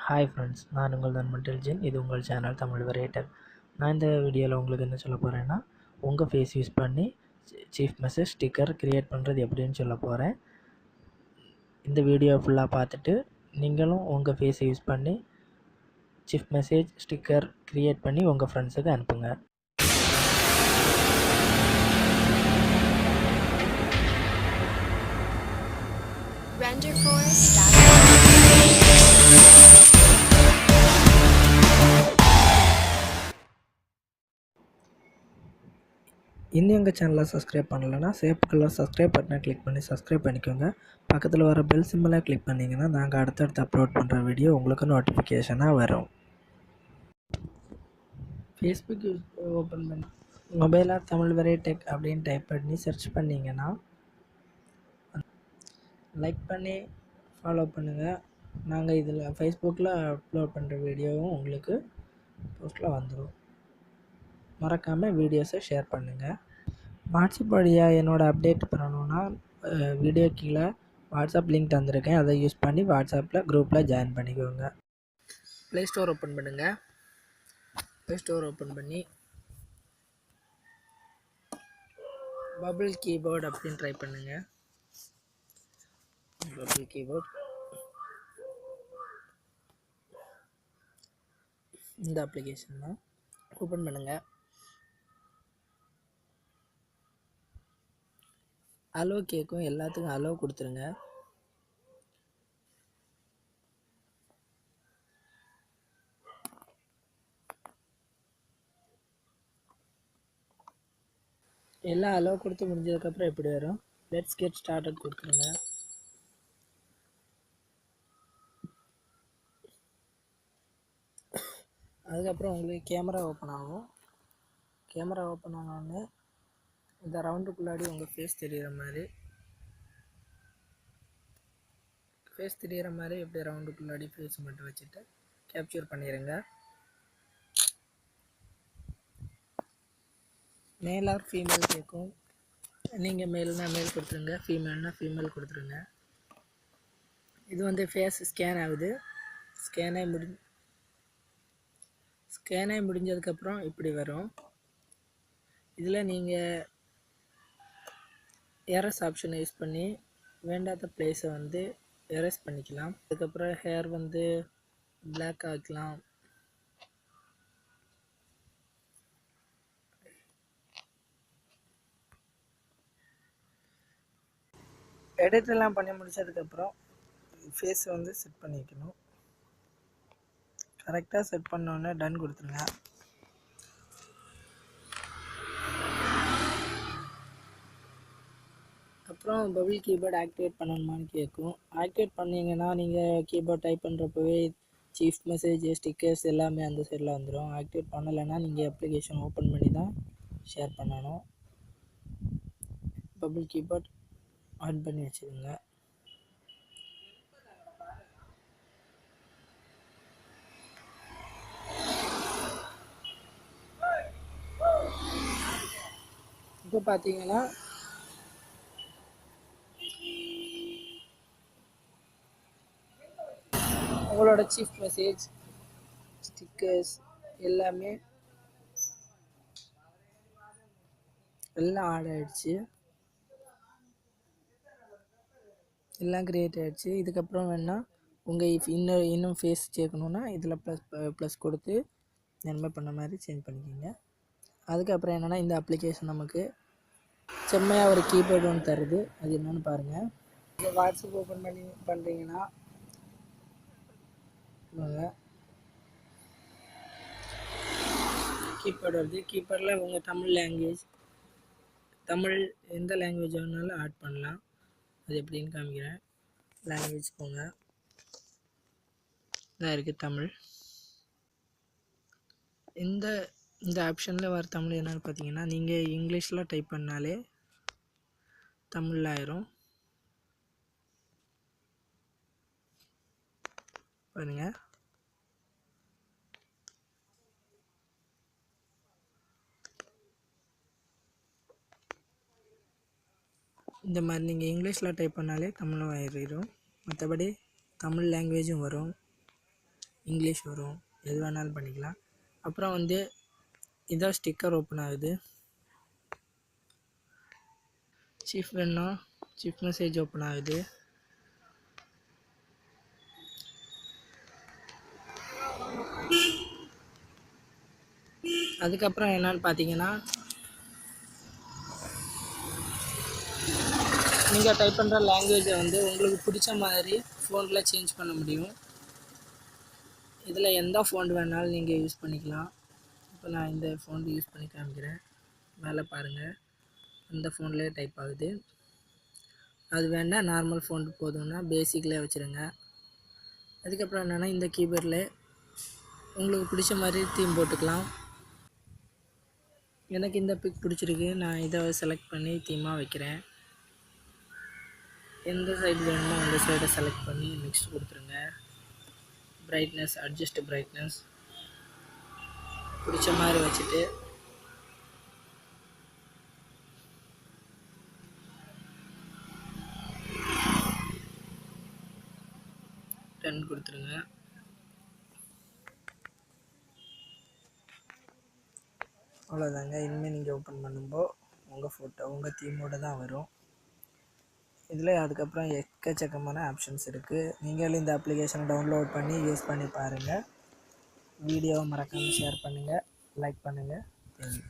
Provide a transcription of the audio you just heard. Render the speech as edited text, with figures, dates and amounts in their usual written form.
Hi friends, நான் உங்கள் நண்பன் டெல்ஜின். இது உங்கள் சேனல் தமிழ் வெரைட்டர். நான் இந்த வீடியோவில் உங்களுக்கு என்ன சொல்ல போகிறேன்னா, உங்கள் ஃபேஸ் யூஸ் பண்ணி சீஃப் மெசேஜ் ஸ்டிக்கர் க்ரியேட் பண்ணுறது எப்படின்னு சொல்ல போகிறேன். இந்த வீடியோ ஃபுல்லாக பார்த்துட்டு நீங்களும் உங்கள் ஃபேஸை யூஸ் பண்ணி சீஃப் மெசேஜ் ஸ்டிக்கர் க்ரியேட் பண்ணி உங்கள் ஃப்ரெண்ட்ஸுக்கு அனுப்புங்க. இன்னும் எங்கள் சேனலை சப்ஸ்கிரைப் பண்ணலைன்னா சேஃப் கலர் சப்ஸ்கிரைப் பட்டனை கிளிக் பண்ணி சப்ஸ்கிரைப் பண்ணிக்கோங்க. பக்கத்தில் வர பெல் சிம்பிளை கிளிக் பண்ணிங்கன்னா நாங்கள் அடுத்தடுத்து அப்லோட் பண்ணுற வீடியோ உங்களுக்கு நோட்டிஃபிகேஷனாக வரும். ஃபேஸ்புக் ஓப்பன் பண்ணி மொபைலாக தமிழ் வெரைடெக் அப்படின்னு டைப் பண்ணி சர்ச் பண்ணிங்கன்னா லைக் பண்ணி ஃபாலோ பண்ணுங்கள். நாங்கள் இதில் ஃபேஸ்புக்கில் அப்லோட் பண்ணுற வீடியோவும் உங்களுக்கு போஸ்ட்டில் வந்துடும். மறக்காமல் வீடியோஸை ஷேர் பண்ணுங்கள். வாட்ஸ்அப் வழியாக என்னோடய அப்டேட் பண்ணணுன்னா வீடியோ கீழே வாட்ஸ்அப் லிங்க் தந்திருக்கேன். அதை யூஸ் பண்ணி வாட்ஸ்அப்பில் குரூப்பில் ஜாயின் பண்ணிக்கோங்க. ப்ளே ஸ்டோர் ஓப்பன் பண்ணுங்கள். ப்ளே ஸ்டோர் ஓப்பன் பண்ணி பபிள் கீபோர்டு அப்படின்னு ட்ரை பண்ணுங்கள். பபிள் கீபோர்ட் இந்த அப்ளிகேஷன் தான். ஓப்பன் பண்ணுங்கள். அலோ கேட்கும், எல்லாத்துக்கும் அலோ கொடுத்துருங்க. எல்லாம் அலோ கொடுத்து முடிஞ்சதுக்கப்புறம் எப்படி வரும், லெட்ஸ் கெட் ஸ்டார்டட் கொடுத்துருங்க. அதுக்கப்புறம் உங்களுக்கு கேமரா ஓப்பன் ஆகும். கேமரா ஓப்பன் ஆனோடனே இந்த ரவுண்டுக்குள்ளாடி உங்கள் ஃபேஸ் தெரிகிற மாதிரி இப்படி ரவுண்டுக்குள்ளாடி ஃபேஸ் மட்டும் வச்சுட்டு கேப்சர் பண்ணிடுங்க. மேல் ஆர் ஃபீமேல் கேட்கும். நீங்கள் மேல்னா மேல் கொடுத்துருங்க, ஃபீமேல்னா ஃபீமேல் கொடுத்துருங்க. இது வந்து ஃபேஸ் ஸ்கேன் ஆகுது. ஸ்கேன் ஆகி முடிஞ்சதுக்கப்புறம் இப்படி வரும். இதில் நீங்கள் எரஸ் ஆப்ஷனை யூஸ் பண்ணி வேண்டாத பிளேஸை வந்து எரஸ் பண்ணிக்கலாம். அதுக்கப்புறம் ஹேர் வந்து பிளாக் ஆக்கலாம். எடிட்டெல்லாம் பண்ணி முடிச்சதுக்கப்புறம் ஃபேஸ் வந்து செட் பண்ணிக்கணும். கரெக்டாக செட் பண்ணோன்னே டன் கொடுத்துருங்க. அப்புறம் பபிள் கீபோர்டு ஆக்டிவேட் பண்ணணுமான்னு கேட்கும். ஆக்டிவேட் பண்ணிங்கன்னா நீங்கள் கீபோர்ட் டைப் பண்ணுறப்பவே சீஃப் மெசேஜ் ஸ்டிக்கர்ஸ் எல்லாமே அந்த சைடில் வந்துடும். ஆக்டிவேட் பண்ணலைன்னா நீங்கள் அப்ளிகேஷன் ஓப்பன் பண்ணி தான் ஷேர் பண்ணணும். பபிள் கீபோர்ட் ஆன் பண்ணி வச்சுக்கோங்க. இப்போ பார்த்தீங்கன்னா உங்களோட சீஃப் மெசேஜ் ஸ்டிக்கர்ஸ் எல்லாமே எல்லாம் ஆட் ஆகிடுச்சு, எல்லாம் க்ரியேட் ஆகிடுச்சு. இதுக்கப்புறம் வேணால் உங்கள் இன்னும் ஃபேஸ் சேர்க்கணுன்னா இதில் ப்ளஸ் கொடுத்து என்ன பண்ண மாதிரி சேஞ்ச் பண்ணிக்கோங்க. அதுக்கப்புறம் என்னென்னா இந்த அப்ளிகேஷன் நமக்கு செம்மையாக ஒரு கீபோர்டு ஒன்று தருது. அது என்னென்னு பாருங்கள். இந்த வாட்ஸ்அப் ஓப்பன் பண்ணுறீங்கன்னா கீபோர்டு வருது. கீபோர்டில் உங்கள் தமிழ் எந்த லாங்குவேஜ் வேணாலும் ஆட் பண்ணலாம். அது எப்படின்னு காமிக்கிறேன். லாங்குவேஜ் போங்க, இதாக இருக்குது தமிழ். இந்த ஆப்ஷனில் வர தமிழ் என்னென்னு பார்த்தீங்கன்னா, நீங்கள் இங்கிலீஷில் டைப் பண்ணாலே தமிழில் ஆயிரும். பாருங்க, இந்த மாதிரி நீங்கள் இங்கிலீஷில் டைப் பண்ணாலே தமிழும் ஆயிடும். மற்றபடி தமிழ் லாங்குவேஜும் வரும். இங்கிலீஷ் வரும், எது வேணாலும் பண்ணிக்கலாம். அப்புறம் வந்து இதான் ஸ்டிக்கர் ஓப்பன் ஆகுது. சீஃப் வேணுன்னா சீஃப் மெசேஜ் ஓப்பன் ஆகுது. அதுக்கப்புறம் என்னன்னு பார்த்தீங்கன்னா, நீங்கள் டைப் பண்ணுற லாங்குவேஜை வந்து உங்களுக்கு பிடிச்ச மாதிரி ஃபோனில் சேஞ்ச் பண்ண முடியும். இதில் எந்த ஃபோன் வேணாலும் நீங்கள் யூஸ் பண்ணிக்கலாம். இப்போ நான் இந்த ஃபோன் யூஸ் பண்ணி காமிக்கிறேன். மேலே பாருங்கள், இந்த ஃபோன்லேயே டைப் ஆகுது. அது வேணால் நார்மல் ஃபோன் போதும்னா பேசிக்லேயே வச்சுருங்க. அதுக்கப்புறம் என்னென்னா, இந்த கீபோர்டில் உங்களுக்கு பிடிச்ச மாதிரி தீம் போட்டுக்கலாம். எனக்கு இந்த பிக் பிடிச்சிருக்கு, நான் இதை செலக்ட் பண்ணி தீமாக வைக்கிறேன். எந்த சைடு வேணுமோ அந்த சைடை செலக்ட் பண்ணி நெக்ஸ்ட் கொடுத்துருங்க. பிரைட்னஸ், அட்ஜஸ்ட் பிரைட்னஸ் பிடிச்ச மாதிரி வச்சுட்டு டன் கொடுத்துருங்க. அவ்வளோதாங்க. இனிமேல் நீங்கள் ஓப்பன் பண்ணும்போது உங்கள் ஃபோட்டோ உங்கள் தீமோடு தான் வரும். இதில் அதுக்கப்புறம் எக்கச்சக்கமான ஆப்ஷன்ஸ் இருக்குது. நீங்களும் இந்த அப்ளிகேஷனை டவுன்லோட் பண்ணி யூஸ் பண்ணி பாருங்கள். வீடியோவை மறக்காமல் ஷேர் பண்ணுங்கள், லைக் பண்ணுங்கள். தேங்க்யூ.